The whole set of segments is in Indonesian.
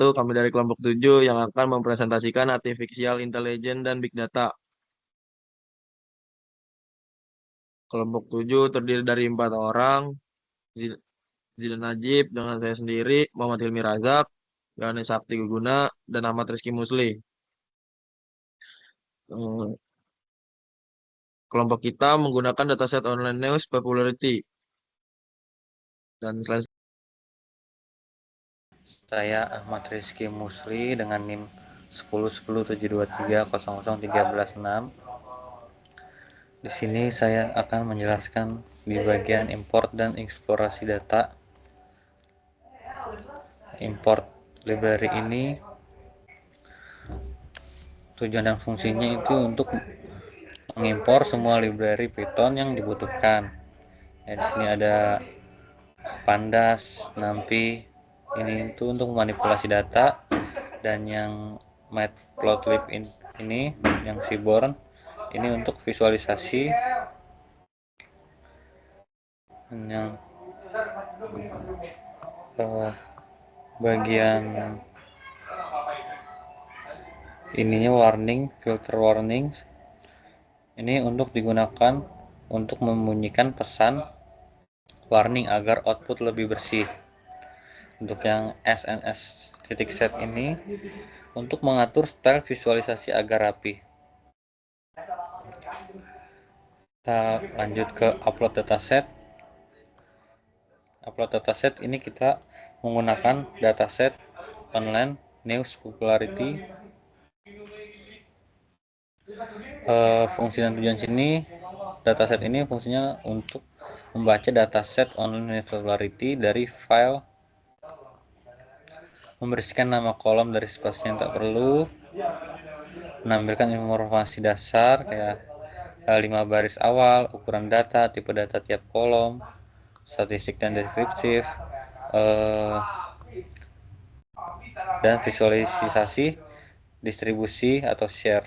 1, kami dari kelompok 7 yang akan mempresentasikan artificial intelligence dan big data. Kelompok 7 terdiri dari 4 orang, Zidan Najib dengan saya sendiri, Muhammad Hilmi Razak, Yohanes Sakti Guguna, dan Ahmad Rizky Musli. Kelompok kita menggunakan dataset online news popularity. Dan selain Saya Ahmad Rizky Musli dengan NIM 101072300316. Di sini saya akan menjelaskan di bagian import dan eksplorasi data. Import library ini tujuan dan fungsinya itu untuk mengimpor semua library Python yang dibutuhkan. Ya, di sini ada pandas, NumPy, ini itu untuk memanipulasi data, dan yang matplotlib ini yang seaborn ini untuk visualisasi, yang bagian ininya warning, filter warnings, ini untuk digunakan untuk membunyikan pesan warning agar output lebih bersih. Untuk yang SNS.set ini untuk mengatur style visualisasi agar rapi. Kita lanjut ke upload dataset. Upload dataset ini kita menggunakan dataset online news popularity. Fungsi dan tujuan sini, dataset ini fungsinya untuk membaca dataset online news popularity dari file, membersihkan nama kolom dari spasi yang tak perlu, menampilkan informasi dasar kayak 5 baris awal, ukuran data, tipe data tiap kolom, statistik dan deskriptif, dan visualisasi, distribusi atau share.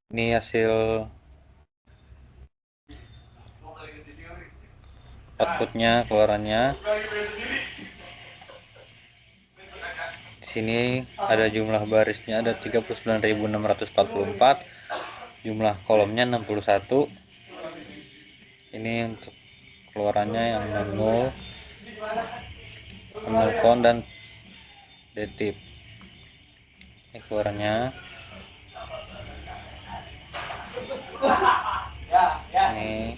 Ini hasil outputnya, keluarannya. Di sini ada jumlah barisnya ada 39.644, jumlah kolomnya 61. Ini untuk keluarannya yang 00, kon dan detif. Ini keluarannya. Ini.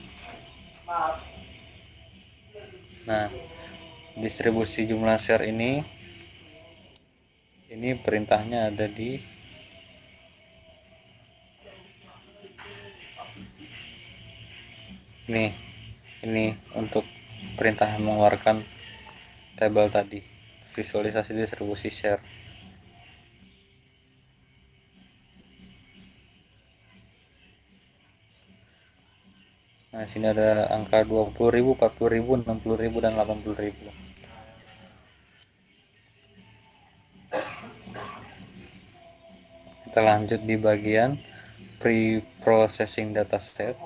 Nah, distribusi jumlah share ini perintahnya ada di ini untuk perintah mengeluarkan tabel tadi, visualisasi distribusi share. Nah, sini ada angka 20.000, 40.000, 60.000, dan 80.000. Kita lanjut di bagian pre-processing dataset.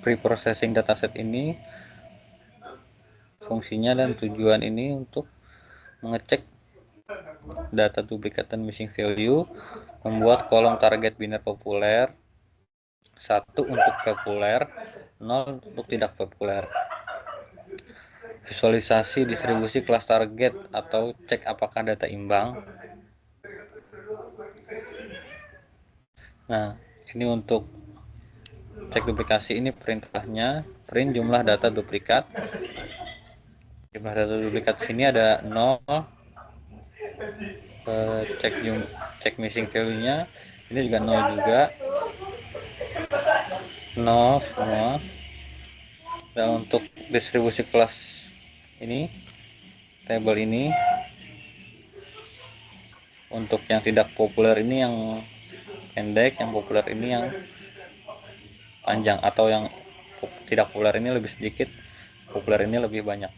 Pre-processing dataset ini fungsinya dan tujuan ini untuk mengecek data duplikat dan missing value, membuat kolom target biner populer, 1 untuk populer, 0 untuk tidak populer. Visualisasi distribusi kelas target atau cek apakah data imbang. Nah, ini untuk cek duplikasi, ini perintahnya print jumlah data duplikat. Jumlah data duplikat sini ada 0. Cek missing value-nya ini juga 0 juga. 0 semua. Dan untuk distribusi kelas ini, tabel ini, untuk yang tidak populer ini yang pendek, yang populer ini yang panjang, atau yang tidak populer ini lebih sedikit, populer ini lebih banyak.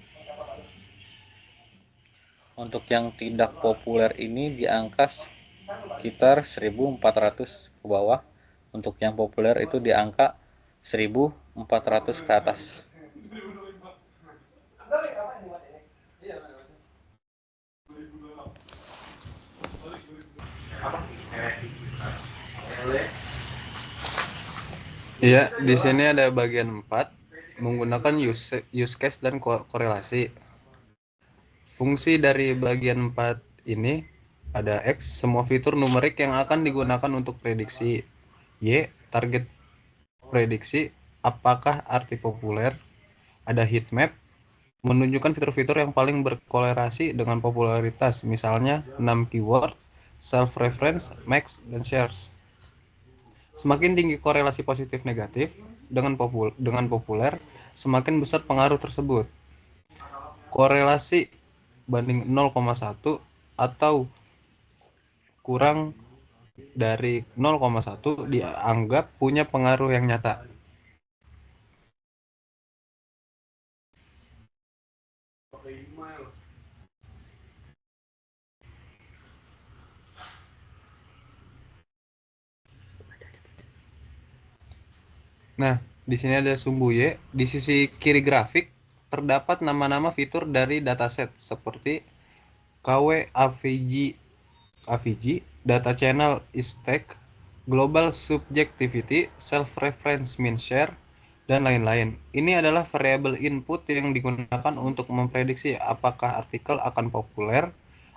Untuk yang tidak populer ini di angka sekitar 1400 ke bawah. Untuk yang populer itu di angka 1000 400 ke atas. Iya, di sini ada bagian 4 menggunakan use case dan korelasi. Fungsi dari bagian 4 ini ada X, semua fitur numerik yang akan digunakan untuk prediksi. Y, target prediksi, apakah arti populer. Ada heat map, menunjukkan fitur-fitur yang paling berkorelasi dengan popularitas, misalnya 6 keyword, self-reference, max, dan shares. Semakin tinggi korelasi positif negatif dengan populer, semakin besar pengaruh tersebut. Korelasi banding 0,1 atau kurang dari 0,1 dianggap punya pengaruh yang nyata. Nah, di sini ada sumbu Y. Di sisi kiri grafik terdapat nama-nama fitur dari dataset seperti KW AVG, data channel is-tag, global subjectivity, self-reference mean share, dan lain-lain. Ini adalah variabel input yang digunakan untuk memprediksi apakah artikel akan populer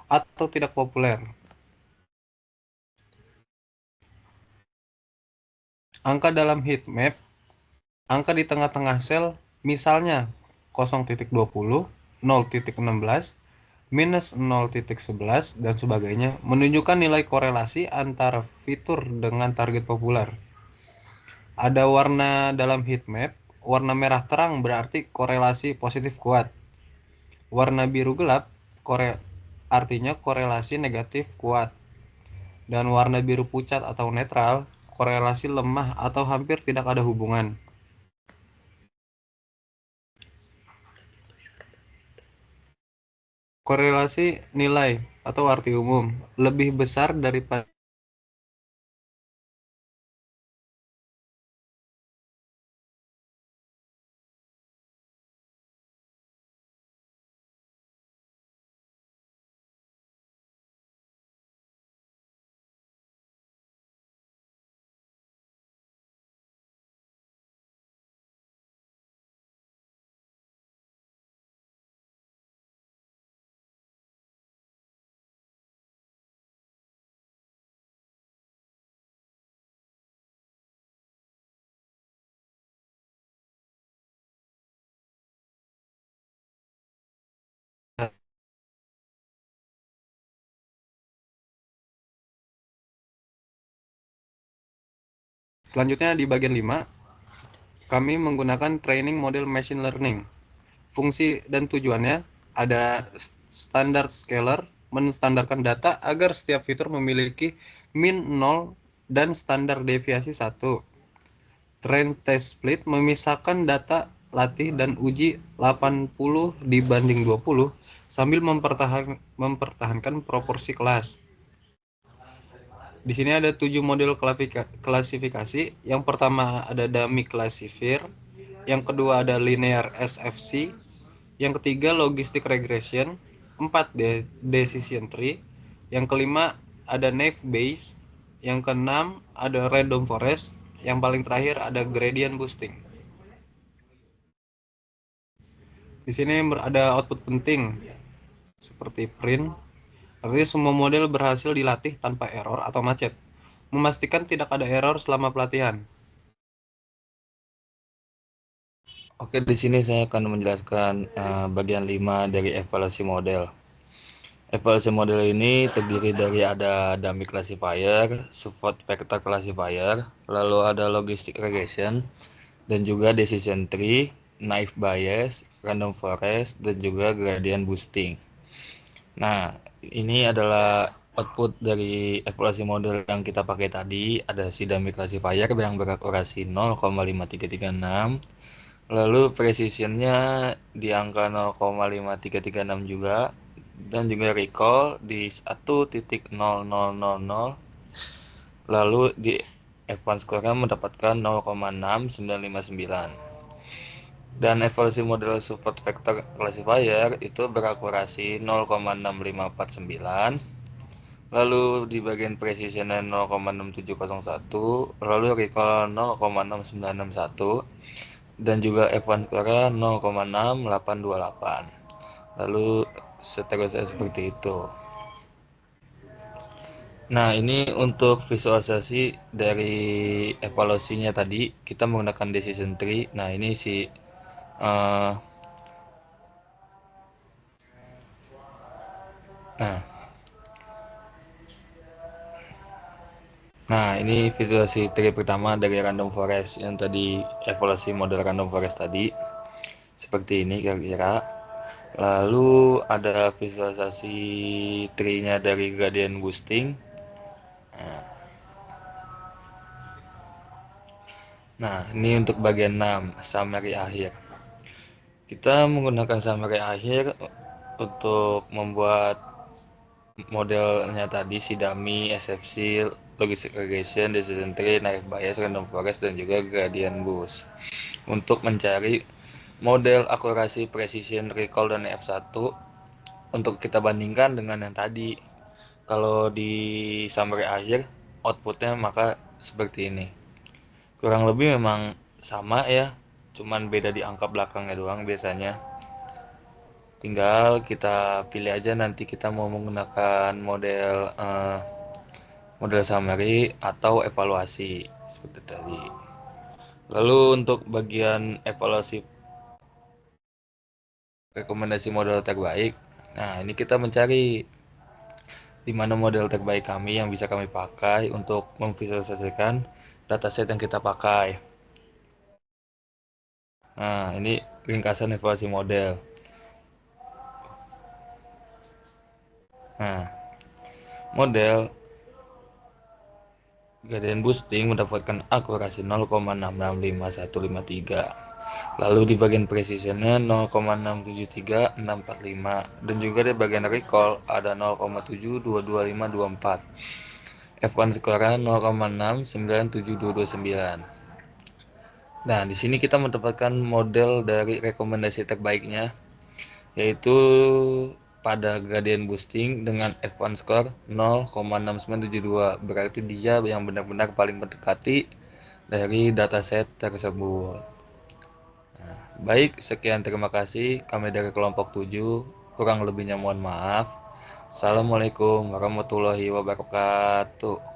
atau tidak populer. Angka dalam heat map, angka di tengah-tengah sel, misalnya 0.20, 0.16, minus 0.11, dan sebagainya, menunjukkan nilai korelasi antara fitur dengan target populer. Ada warna dalam heat map, warna merah terang berarti korelasi positif kuat. Warna biru gelap artinya korelasi negatif kuat. Dan warna biru pucat atau netral, korelasi lemah atau hampir tidak ada hubungan. Korelasi nilai atau arti umum lebih besar daripada Selanjutnya di bagian 5, kami menggunakan training model machine learning. Fungsi dan tujuannya ada standard scaler, menstandarkan data agar setiap fitur memiliki min 0 dan standar deviasi 1. Train test split, memisahkan data latih dan uji 80 dibanding 20 sambil mempertahankan proporsi kelas. Di sini ada 7 model klasifikasi. Yang pertama ada dummy classifier, yang kedua ada linear SFC, yang ketiga logistic regression, 4 decision tree, yang kelima ada naive Bayes, yang keenam ada random forest, yang paling terakhir ada gradient boosting. Di sini ada output penting seperti print. Artinya semua model berhasil dilatih tanpa error atau macet. Memastikan tidak ada error selama pelatihan. Oke, di sini saya akan menjelaskan bagian 5 dari evaluasi model. Evaluasi model ini terdiri dari ada dummy classifier, support vector classifier, lalu ada logistic regression, dan juga decision tree, naive Bayes, random forest, dan juga gradient boosting. Nah, ini adalah output dari evaluasi model yang kita pakai tadi. Ada si dummy classifier yang berakurasi 0,5336. Lalu precisionnya di angka 0,5336 juga. Dan juga recall di 1.0000. Lalu di advance score-nya mendapatkan 0,6959. Dan evaluasi model support vector classifier itu berakurasi 0,6549, lalu di bagian precisionnya 0,6701, lalu recall 0,6961, dan juga F1 score 0,6828. Lalu seterusnya seperti itu. Nah, ini untuk visualisasi dari evaluasinya tadi kita menggunakan decision tree. Nah, ini si eh, nah, ini visualisasi tree pertama dari random forest yang tadi, evaluasi model random forest tadi. Seperti ini kira-kira. Lalu ada visualisasi tree-nya dari gradient boosting. Nah, ini untuk bagian 6, summary akhir. Kita menggunakan summary akhir untuk membuat modelnya tadi, si dummy, SFC, logistic regression, decision tree, naive bias, random forest, dan juga gradient boost. Untuk mencari model akurasi, precision, recall, dan F1 untuk kita bandingkan dengan yang tadi. Kalau di summary akhir, outputnya maka seperti ini. Kurang lebih memang sama ya, cuman beda di angka belakangnya doang biasanya. Tinggal kita pilih aja nanti kita mau menggunakan model summary atau evaluasi seperti tadi. Lalu untuk bagian evaluasi rekomendasi model terbaik, nah ini kita mencari di mana model terbaik kami yang bisa kami pakai untuk memvisualisasikan dataset yang kita pakai. Nah, ini ringkasan evaluasi model. Nah, model gradient boosting mendapatkan akurasi 0,665153. Lalu di bagian precisionnya 0,673645, dan juga di bagian recall ada 0,722524. F1 skora 0,697229. Nah, di sini kita mendapatkan model dari rekomendasi terbaiknya, yaitu pada gradient boosting dengan F1 score 0,6972. Berarti dia yang benar-benar paling mendekati dari dataset tersebut. Nah, baik, sekian, terima kasih. Kami dari kelompok 7, kurang lebihnya mohon maaf. Assalamualaikum warahmatullahi wabarakatuh.